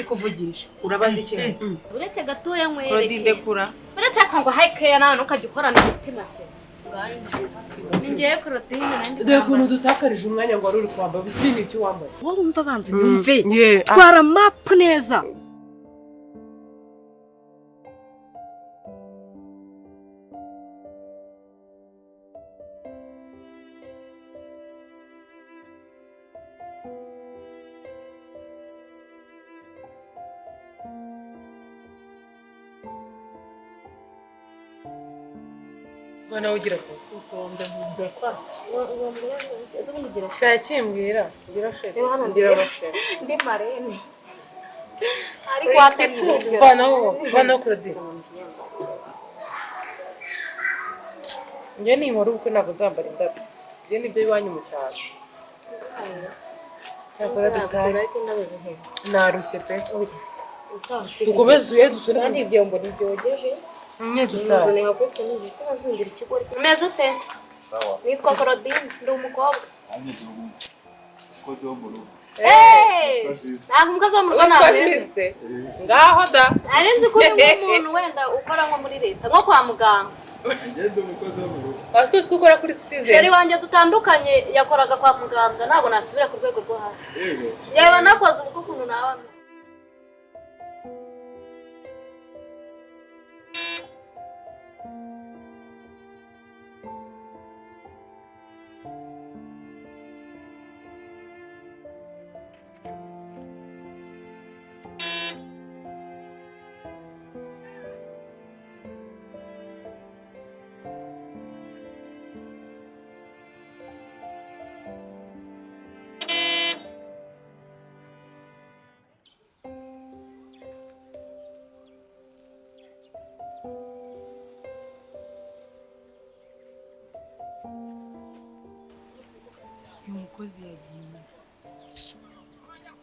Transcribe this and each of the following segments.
kuvugisha urabaza iki uretse gatoya nkwereke Claudine kura uretse akangwa hike nano ukagikorana umutima cye ningiye Claudine nandi reka umuntu dutakarije umwanya ngo ari kwamba bisibini iki wambaye wowe umva banze nyumve twara map neza Bana ugira ko ukombe mbekwa ese kungira cyakimbwira ugira shere ngira bashera ndi marene ari kwatetuga vana Claudine njye ni inkuru uko ntabwo nzambara indabyo njye nibyo biwanyu mu cyaro cyakora dutahe narushye pe dukomeze uye dusure kandi ibyombo nibyogeje dutahe umeze ute nitwa Claudine ndi umukobwa ntabwo umukozi wo mu rugo nawe ngaho da ari nzi ko uri umuntu wenda ukora nko muri leta nko kwa muganga watuzi ko ukora kuri Citizen sheri wanjye dutandukanye yakoraga kwa muganga ntabwo nasubira ku rwego rwo hasi yewe nakoze ubwo ukuntu nawe uyu mukozi yagiye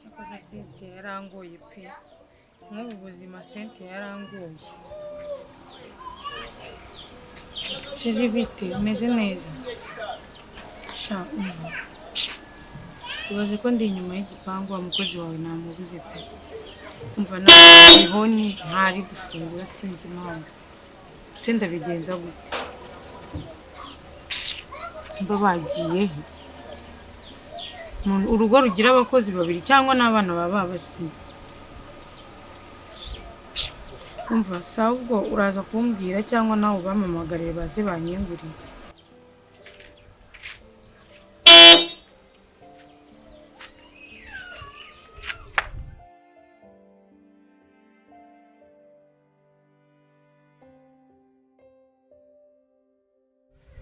cyakora sente yarangoye pe nk'ubu buzima sente yarangoye sheri bite umeze neza sha ubaze ko ndi inyuma y'igipangu wa mukozi wawe namubuze pe umva nahoni ntari gufungura sinzi impamvu se ndabigenza gute mba bagiye urugo rugira abakozi babiri cyangwa n'abana baba basize umva sawa ubwo uraza kumbwira cyangwa nawe ubamamagarire baze banyengurire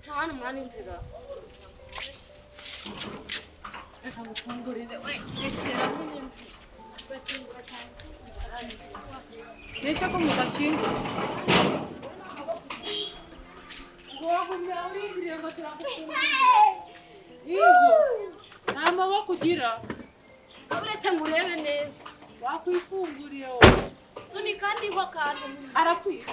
cyane mwana inzira Nese ko mudakinga wagumya urindiriye ngo turakufungurira yego nta maboko ugira uretse ngo urebe neza wakwifunguriye wowe suni kandi ho kantu arakwiye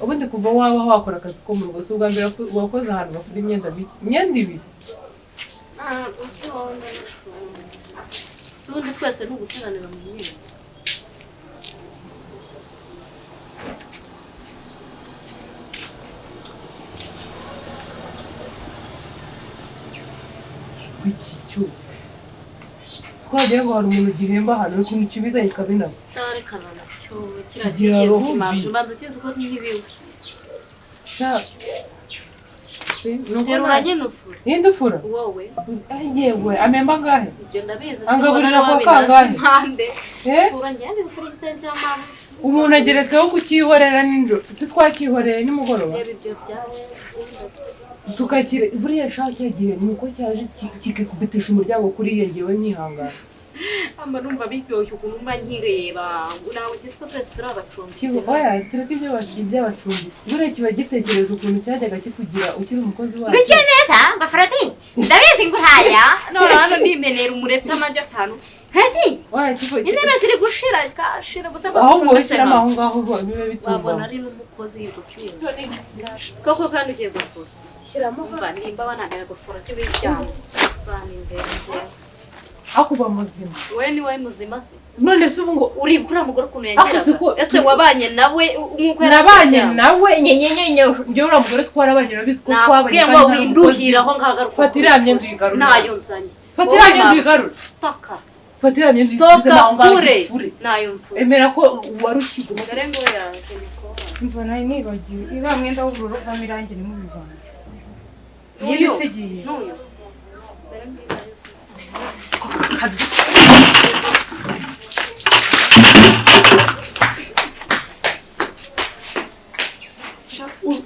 ubundi kuva waba wakora akazi ko mu rugo si ubwa mbere wakoze ahantu bafite imyenda ibiri ubundi twese ni uguteranira mu myenda iki cyo twagira ngo hari umuntu gihemba hano ikintu kibizanye kabinamo Tarekana nacyo Kigira kiriya roho kigeze mbi. kimanza ubanza ukizi ko ntibiwe teruranye n'ufura n'indufura wowe yewe amemba ngahe ibyo ndabizi Angaburira kwa kangahe? impande eh ufura njyane ufura igitenge cy'amama umuntu ageretseho kukihorera nijoro si twakihoreye nimugoroba reba ibyo byawe tukakire buriya shaka yagiye nuko cyaje kikikubitisha umuryango kuri iyo ngewe nkihangana amba numva biryoshye ukuntu mba nkireba ngo nawe cyese ko twese turi abacumbitsi kigo oya tureke ibyo by'abacumbi buriya kiba gitekereza ukuntu cyajyaga kikugira ukiri umukozi wacu bikiri neza ngo Fredi ndabizi ngo haya none hano ndimenera umureta amajya atanu Fredi oya kigo intebe ziri gushira kashira gusa ko ahubwo ushyiramo aho ngaho bibe bitumba wabona ari n'umukozi yigucyuye koko kandi ugiye gufura shyiramo umva nimba bananira gufura cyo bijyamo bani imbere akuba muzima we ni we muzima se none se ubu ngo uri kuri mugore ukuntu yageraga Ako ese wabanye nawe nk'uko nabanye nawe nyenyenyenye njye uriya mugore twarabanye urabizi ko twabanye ngo winduhira aho ngagaruka fatira myenda uyigarura nayo nzanye fatira myenda uyigarura taka fatira myenda uyisize naho ngaho ifure nayo mfuze emera ko warushyiga umugore ngo yaje nikora Umva nayo nibagiwe iriya mwenda w'ubururu uvamo irangi nimubivanga iyo N'uyu? bisigiye n'uyu mbere mbwira yose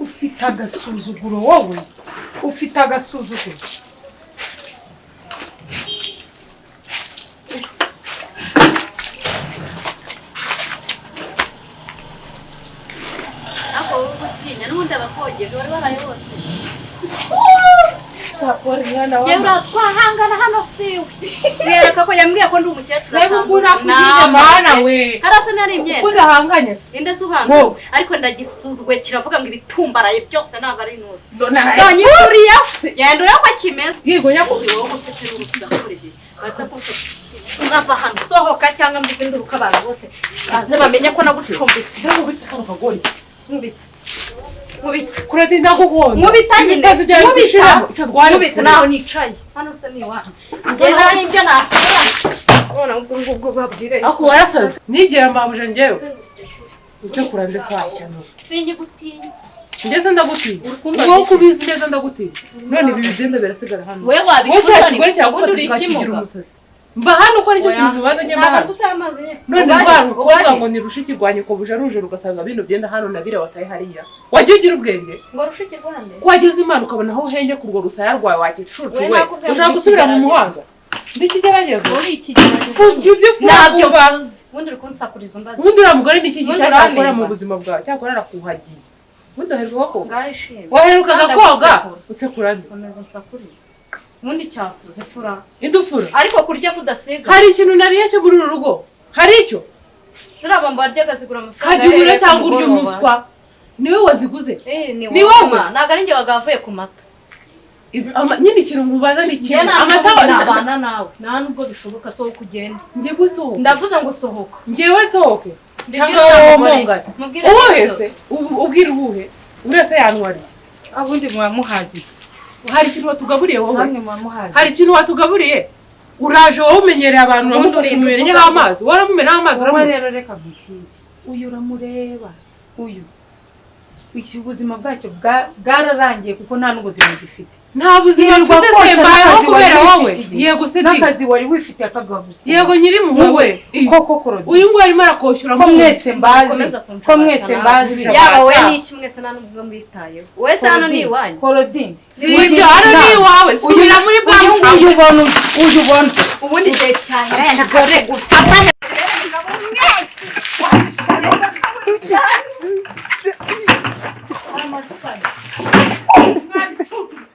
ufite agasuzuguro wowe ufite agasuzuguro ako gutinya n'ubundi abakogeje bari baraye bose cyakora mwana yewe uratwahangana hano siwe mwereka ko yambwiye ko ndi umukecuru reba uko nakugirije mana we harasa nari imyenda uko udahanganye inde se uhanga Wowe. ariko ndagisuzugwe kiravuga ngo ibitumbaraye byose ntabwo ari intuzi None- yanyifuriye yandura ko kimeze yego nyakubahwa wowe gutse n'urusakuriye baza kuko ngava hano sohoka cyangwa mbize nduruka abantu bose baze bamenye ko nagucumbitse cyangwa ubita kano kagori nkubita nkubita kurati ndakubonye nkubita nyine ibisazi byawe bishiramo nkubita naho nicaye hano se ni iwanyu njye nari ibyo nakora ubona ubwo babwire ako warasaze nigera mabuja njyewe usekura ndetse washyano sinjye gutinya ngeze ndagutinya Urukumva wowe rw'iki? kubizi neza ndagutinya none ibi bigenda birasigara hano wowe wowe cya wabikuzanira kigore ubundi uri cyagufata kigira ikimuga umusazi mba hano uko aricyo kintu bibaza njye mba hano tutamazi none rwa rukobwa ngo ni rushiki rwanye ko buje ruje rugasanga bino byenda hano na bire wataye hariya wajya ugira ubwenge ngo rushiki rwande ko wageze imana ukabona aho uhenge kurwo rusaya rwawe wakicucu We we nakubwiye ushaka ngo gusubira mu ikigeragezo. muhanga ndikigeragezo muri iki gihe fuzwa ibyo ntabyo fuza mvuze ubundi uri kunsakuriza umbaza ubundi uriya mugore ni iki Ubundi gishaka gukora uranenga. mu buzima bwawe cyakora arakuhagiye ubundi waheruka koga ngaho ishimwe waherukaga Kandi koga agusekura. usekura nde komeza unsakurize ubundi cyafuze fura indufura ariko kurya kudasiga hari ikintu nariye cyo muri uru rugo hari icyo ziriya bombo waryaga zigura amafaranga kajya ugura yahereye ku cyangwa urya mugoroba. umuswa niwe waziguze Ni Ni wowe wowe? ntabwo ari njye wagavuye ku mata nyine ikintu nkubaza ni njye kimwe ntabwo amata nabana nawe nta nubwo bishoboka sohoka ugende njye gusohoka ndavuze ngo sohoka njyewe nsohoke cyangwa Mbibwire wowe umugore. mungane Mubwire uwuhese ubwira uwuhe buri wese yanwariye abundi mwamuhazi hari ikintu watugaburiye wowe namwe mwamuhazi hari ikintu watugaburiye uraje wowe umenyereye abantu Ubundi uramufasha uri umumenye kuvuga nk'amazi waramumenaho amazi wowe uramuha rero reka mbibwire uyu uramureba uyu iki ubuzima bwacyo bwararangiye kuko nta n'ubuzima gifite nta buzima Hirwa mfite kose sembayeho n'akazi kubera wari wowe wifitiye. yego se di n'akazi wari wifitiye akagabu yego nyiri muwe koko korodi uyu nguyu arimo arakoshyura ko mwese mbazi Komeza kunshaka ko mwese nawe. mbazi yaba wowe n'iki mwese nta n'ubwo mwitayeho wese hano ni iwanyu korodine si ibyo hano ni iwawe subira muri bwa uyu nguyu ubona uyu ubona ubundi igihe cyane gore ufatanye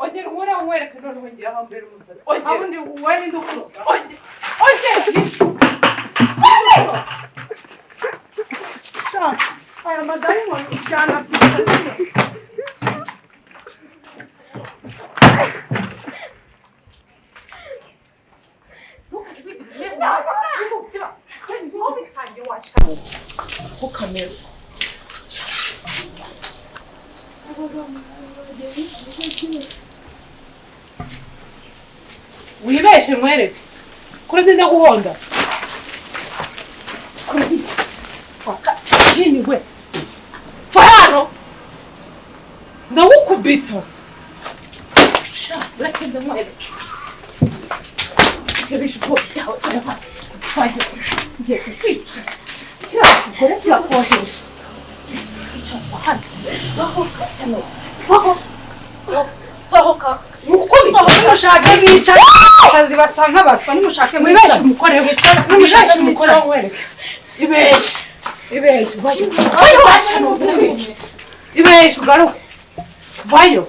ongera uhora wereka noneho ngiye aho mbere umusatsi ongera abundi wowe ni ndukuru ongera aya madayimoni ujyana ukameze wibeshe mwereke kuri ndinde guhonda kuri waka chini we fano ndagukubita shasi lakini mwereke kebisho cyawe fajye ngiye kukwica kira koheje sohoka mushake mwicara akazi basa nk'abaswa nimushake mwibeshe umukore wishaka nimushake umukore wereke ibeshe vayo ibeshe ugaruke vayo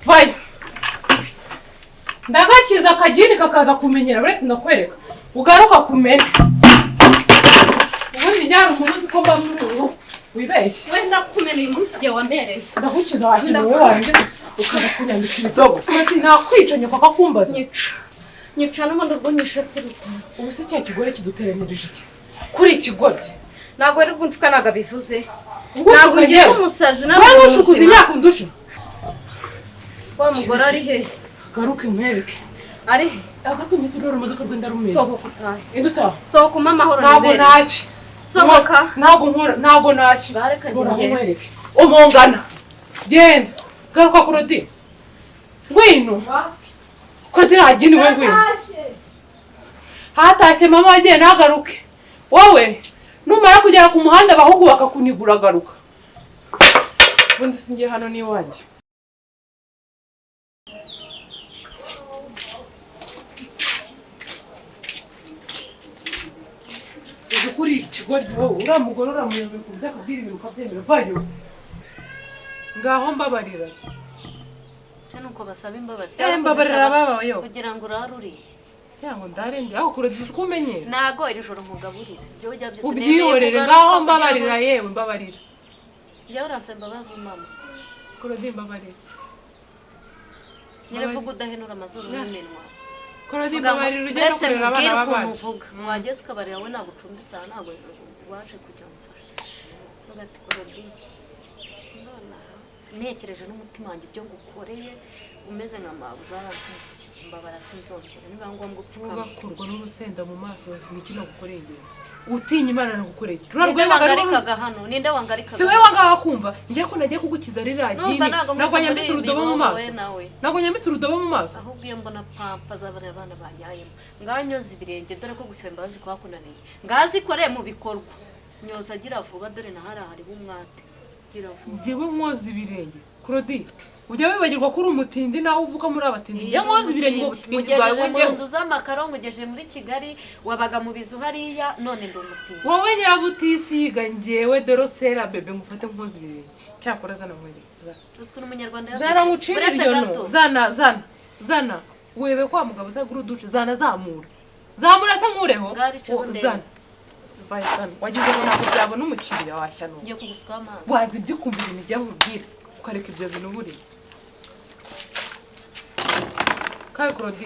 vayo ndagakiza akagini kakaza kumenyera uretse ndakwereka ugaruka kumenya ubundi njyana umuntu uzi ko mba muri ubu wibeshye we ndakumena uyu munsi igihe wamereye ndagukiza washyira wowe warangiza ukaza kunyambika ibidobo nakwica nyoko akakumbaza nyica n'ubundi urwunyishe siruta ubu se cya kigore kiduteranirije iki kuri ikigoryi ntabwo rero ubuncuka ntabwo abivuze ntabwo ngize umusazi nawe ushukuza imyaka undusha wa mugore ari he garuke mwereke ari he agaruke mwitudora imodoka rwenda rumwe sohoka utahe indutaha sohoka umpe amahoro ntabwo nashye sohoka ntabwo nashye bareka ngende umungana genda garuka kurodi ngwino kurodi ntagini we ngwino hatashye mama wagiye ntagaruke wowe numara kugera ku muhanda abahungu bakakunigura garuka ubundi singiye hano n'iwanjye kuri ikigoryi wowe uriya mugore uramuyoboye ku buryo akubwira ibintu ukabyemera vayo ngaho mbabarira nuko basaba imbabazi mbabarira babayo kugira ngo uraruriye yango ndarende aho kurediza uko umenyera nago iri joro nkugaburira byo ujya byose ubyihorere ngaho mbabarira yewe mbabarira njya uranse imbabazi mama kuredi mbabarira nyine vuga udahenura amazuru n'iminwa kuredi mbabarira ujye no kurera abana b'abandi uvuga wageze ukabarira we nagucumbitse aha ntabwo waje kujya mufasha ugati kuredi ntekereje n'umutima wanjye ibyo ngukoreye umeze nka mabuja warancumbike mbabara sinzongera niba ngombwa upfukama ugakurwa n'urusenda mu maso n'ikino gukoreye imbere utinya imana nagukoreye ninde wangarikaga si we wangaga kumva ngiye ko nagiye kugukiza riragini ntabwo nyambitse urudobo mu maso ntabwo nyambitse urudobo mu maso ahubwo iyo mbona pampa z'abana abana banyayemo nganyoza ibirenge dore ko gusaba imbabazi kwakunaniye ngazikoreye mu bikorwa nyoza agira vuba dore na hariho umwate njyewe mwoza ibirenge kurodi ujya wibagirwa ko uri umutindi nawe uvuka muri abatindi njye mwoza ibirenge ngo butindi bwawe mu nzu z'amakaro mugejeje muri Kigali wabaga mu bizu hariya none ndi umutindi wowe nyirabutisiga njyewe dorosera bebe ngufate mwoza ibirenge cyakora zana mwereka uzwi n'umunyarwanda zana ngucira iryo no zana webe kwa mugabo sa guru duce zana zamura se nkureho zana Vaisana, wagize ngo ntabwo byabona umukiriya washyano. Ngiye kuguswa amazi. Wazi ibyo kumva ibintu bijya nkubwira, ukareka ibyo bintu buri. Kaye kurodi.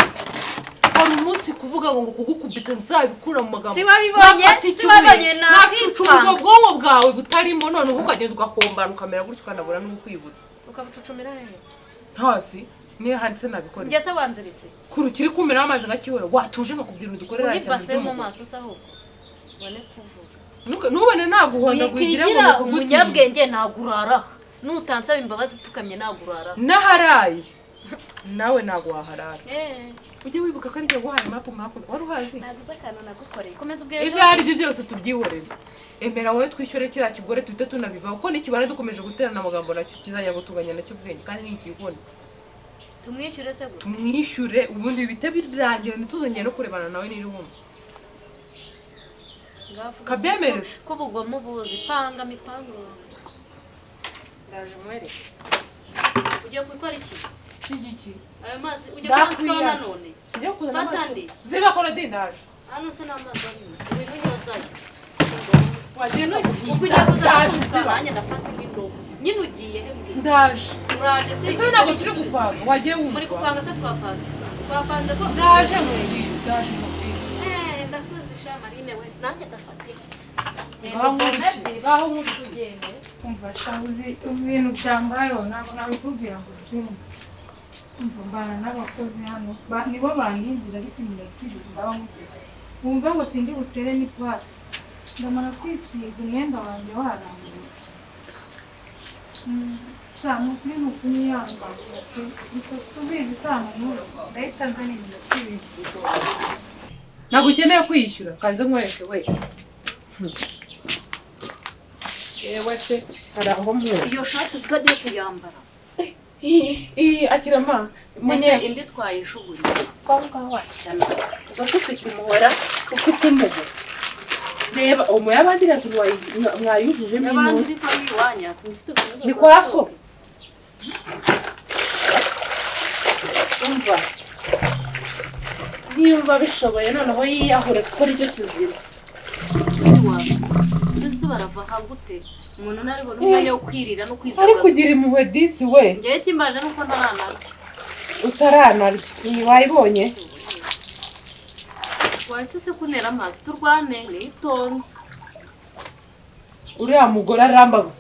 Hari umunsi kuvuga ngo kugukubita nzabikura mu magambo. Sibabonye nakicuca ubwonko bwawe butarimo none ukagenda ugakombana ukamera gutyo ukanabura n'ukwibutsa. Ukabucucumira hehe? Hasi. Niye handitse nabikora. Ngese wanziritse. Kurukiri kumera amazi nakihora watuje nkakubwira udukorera cyane. Nibase mu maso saho. Bone kuvuga. Nubone naguhonda guhigire ngo umunyabwenge ntagurara. Nutansa imbabazi upfukamye nagurara. Naharaye. Nawe naguharara. Ujye wibuka ko ari cyo guhaye map wari uhazi. Naguze kana nagukoreye. Komeza ubwire. Ibyo ari byo byose tubyihorere. Emera wowe twishyure kira kigore tuhite tunabiva kuko nikibara dukomeje guterana amagambo nacyo kizajya gutunganya nacyo ubwenge kandi nikibone. Tumwishyure se gute? Tumwishyure ubundi bite birangira ntituzongeye no kurebana nawe n'irihumye. Kabyemereze ko bugoma buzi panga mipango. Ndaje mwere. Ujye gukora iki? Kigiki. Ayo mazi ujye kwanzwa none. Sijya kuzana amazi. Ziba kora dindaje. Hano se namazi ari. Ibintu nyosaye. Wagiye no kujya kuzana nanjye ndafata ibintu. Nyine ugiye he mbwira. Ndaje. Uraje se. Ese ntabwo turi gupanga. Wagiye wumva. Muri gupanga se twapanze. Twapanze ko ndaje muri. Ndaje muri. Ndakuzi sha Marine we nanjye ndafatiye. Ngaho muri. umva shabuzi ibintu byambayeho ntabwo nabikubwira ngo byumve umva mbana n'abakozi hano nibo banindira ariko imirasire ndabamuteze wumve ngo sindi butere n'ipasi ndamara kwisiga umwenda wanjye warangutse cyane ukuri ni ukunyiyanganya gusa subiza isano nkuru ndahita nzana imirasire ntabwo ukeneye kwishyura kanze nkwereke we yewe se hari aho mwese iyo shati zikagiye kuyambara akira ma munye indi twayijugunye kwa washyana uba ufite umuhora ufite impuhwe reba umuya abandi rero mwayujuje n'abandi twayiwanya sinifite ni kwa so umva niba bishoboye noneho yiyahure gukora icyo kizira ndetse barava hagute umuntu naribona umwanya wo kwirira no kwidagadura ari kugira impuhwe disi we ngiye kimbaje nuko ntaranarya utaranarya iyi wayibonye wahise se kunera amazi turwane nitonze uriya mugore arambaga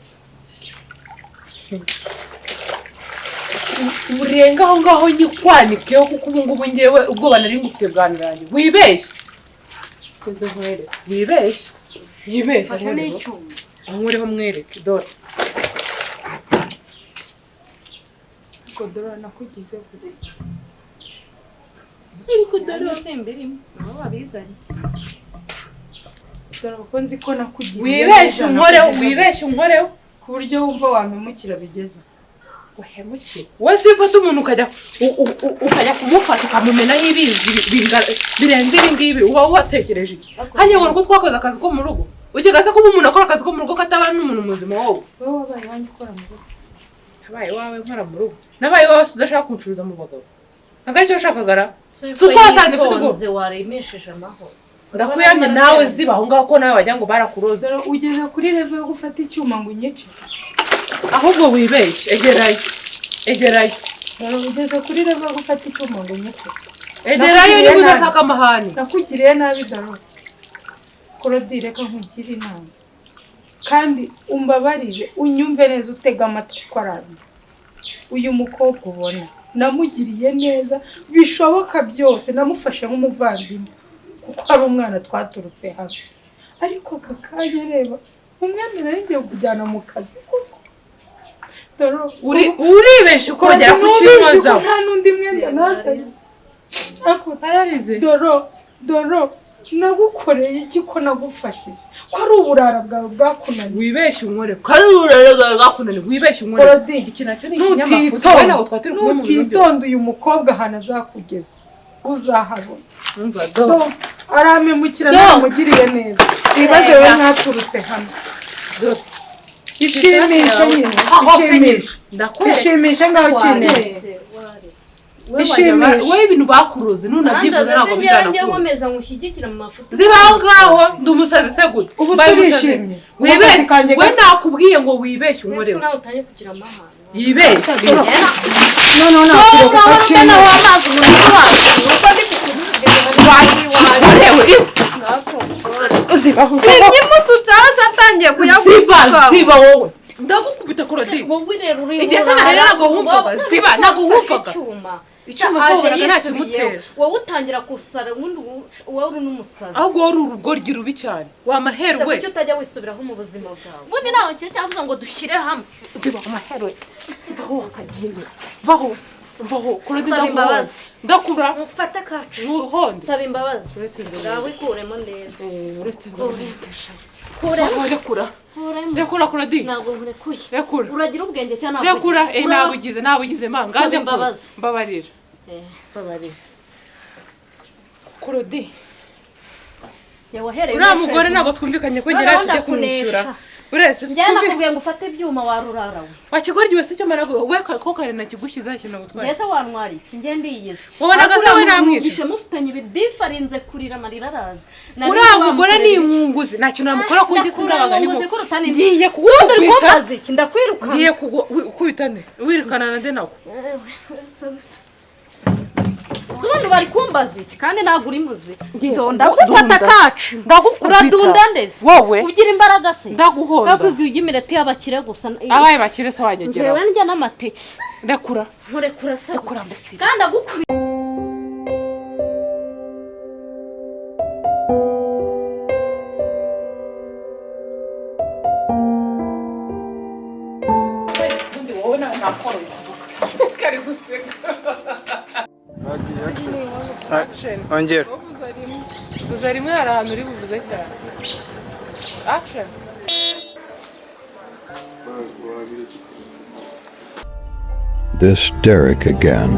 urenga aho ngaho nyikwanikeho kuko ubu ngubu ngewe ubwoba nari ngufite bwaniranye wibeshye wibeshye yibeshye fasha n'icyuma ankureho mwereke dore kodora nakugize kure ariko dore simbirimo nabo babizanye dore ko nzi ko nakugize wibeshye unkoreho ku buryo wumva wamemukira bigeze uhemukire wese ufata umuntu ukajya kumufata ukamumenaho birenze ibi ngibi uba watekereje iki hanyuma ngo nuko twakoze akazi ko mu rugo ukigase ko umuntu akora akazi ko mu rugo kataba n'umuntu muzima wowe wabaye wanjye ukora mu rugo nabaye wawe nkora mu rugo nabaye wawe udashaka kuncuruza mu bagabo ntabwo aricyo ushakagara si uko wasanze ufite ubwoba waremesheje amahoro ndakuyamye nawe ziba aho ngaho ko nawe wagira ngo barakuroze ugeze kuri level yo gufata icyuma ngo unyice ahubwo wibeshye egerayo ugeze kuri level yo gufata icyuma ngo unyice egerayo niba udashaka amahane nakugiriye nabi daro Claudie reka nkugire inama kandi umbabarire unyumve neza utega amatwi ko arabi uyu mukobwa ubona namugiriye neza bishoboka byose namufashe nk'umuvandimwe kuko ari umwana twaturutse hamwe ariko aka kanya reba umwana narigiye kujyana mu kazi kuko uribeshye ukongera kukibaza nta n'undi mwenda nasanye ariko ararize doro nagukoreye iki ko nagufashije ko ari uburara bwawe bwakunaniye wibeshye unkore ko ari uburara bwawe bwakunaniye wibeshye unkore iki nacyo ni ikinyamakuru ntabwo twaturi kumwe mu bintu nutitonda uyu mukobwa ahantu azakugeza uzahabona aramemukira namugiriye neza ibibazo we mwaturutse hamwe ishimisha nyine ishimisha ngaho ukinisha wowe ibintu bakuruze nunabyifuza ntabwo bizanakura nkomeza nkushyigikira mu mafuta zibaho ngaho ndi umusazi se gute ubu surishimye wibeshye we nakubwiye ngo wibeshye unkorewe nawe utangiye kugira amahane yibeshye ziba wowe ndagukubita Claudie igihe se nahera ntabwo wumvaga ziba ntabwo wumvaga icyuma sohoraga ntakimutera wowe utangira gusara ubundi wowe uri n'umusazi ahubwo wari urugoryi rubi cyane wamaherwe kuki utajya wisubiraho mu buzima bwawe ubundi nawe nshyira cyavuze ngo dushyire hamwe ziba amaherwe vaho wakagiye vaho Claudie nsaba imbabazi ndakura mufate akacu honde nsaba imbabazi ngawe ikuremo ndebe uretse kuremo rekura Claudie ntabwo nkurekuye rekura uragira ubwenge cyangwa rekura nabugize manga mbabarira Claudie uriya mugore ntabwo twumvikanye ko ngira tujye kumwishyura uretse njyana nakubwiye ngo ufate ibyuma warurara we wakigoryi wese icyo mara we ko kare nakigushyizeho ikintu gutwara mbese wantwara iki njye ndiyeze wabonaga se we namwica mufitanye ibibifu arinze kurira amarira araza uriya mugore ni inkunguzi nta kintu namukora ku njye sindabaga ngiye kugukubita ndakwirukana ngiye kukubita nde wirukana na nde nawe ubundi bari kumbaza iki kandi ntabwo uri muzi Ngiye ndagufata kacu ndagukubita. uradunda ndetse Wowe. ugira imbaraga se Ndaguhonda. nakubwiye ujya iminota y'abakire gusa Abaye bakire se wanyegera. ngewe ndya n'amateke Rekura. nkurekura se Rekura mbese. kandi agukubita Ubundi wowe nakoroye kuvuga. Kari guseka. Action. ongera Guza rimwe hari ahantu uri buvuze cyane. Action. This Derek again.